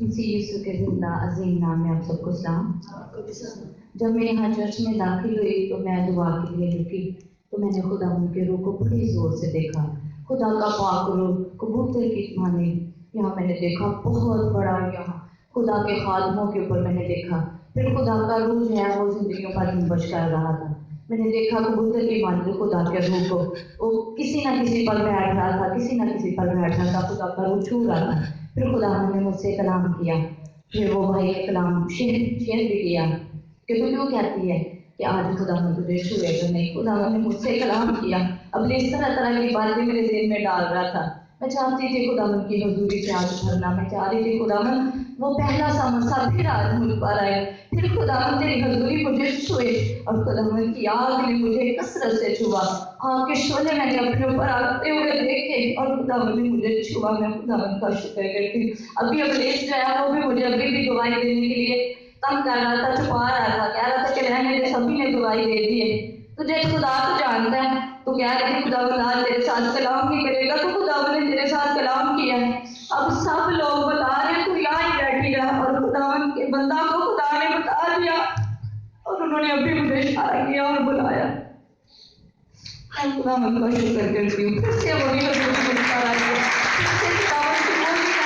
مسیح یسوع کے زندہ عظیم نام میں آپ سب کو سلام۔ جب میں یہاں چرچ میں داخل ہوئی تو میں دعا کے لیے رکی تو میں نے خدا ان کے روح کو بڑی زور سے دیکھا۔ خدا کا پاک روح کبوتر کی مانے یہاں میں نے دیکھا، بہت بڑا یہاں خدا کے خادموں کے اوپر میں نے دیکھا۔ پھر خدا کا روح جو ہے وہ زندگیوں پر جنبش کر رہا تھا۔ میں نے دیکھا کبوتر کی مانند خدا کے روح کو وہ کسی نہ کسی پر بیٹھ رہا تھا، کسی نہ کسی پر بیٹھ رہا تھا، خدا کا روح چھو رہا تھا۔ پھر خدا نے مجھ سے کلام کیا، پھر وہ بھائی کلام شیئر بھی کیا کہ تو کیوں کہتی ہے کہ آج خدا نے تجھے چھوئے گا نہیں۔ خدا نے مجھ سے کلام کیا، اب اس طرح کی باتیں میرے ذہن میں ڈال رہا تھا۔ میں چاہتی تھی خدا من کی حضوری سے آج بھرنا، میں چاہ رہی تھی خدا من وہ پہلا سا مسافر آج مجھ پر آئے، پھر خدا من تیری حضوری مجھے چھوئے، اور خدا من کی آگ نے مجھے کثرت سے چھوا۔ آگ کے شعلے میں نے اپنے اوپر آتے ہوئے دیکھے اور خدا من نے مجھے چھوا۔ میں خدا من کا شکر کرتی ہوں۔ ابھی ابلیس جو ہے وہ بھی مجھے ابھی بھی گواہی دینے کے لیے تنگ کر رہا تھا، چھپا رہا تھا، کہہ رہا تھا کہ رہنے دے، سبھی نے گواہی دے دی ہے، تجھے خدا تو جانتا ہے۔ تو کہہ رہی تھی خدا بند آج تیرے ساتھ کلام نہیں کرے گا، تو خدا نے تیرے ساتھ کلام کیا ہے۔ اب سب لوگ بتا رہے تو یہاں ہی بیٹھی رہا، اور خدا کے بندہ کو خدا نے بتا دیا اور انہوں نے ابھی مجھے اشارہ کیا اور بلایا۔ خدا من کا شکر کرتی ہوں۔ پھر سے وہی حضور مجھ پر آئی ہے، پھر سے کتابوں کی وہی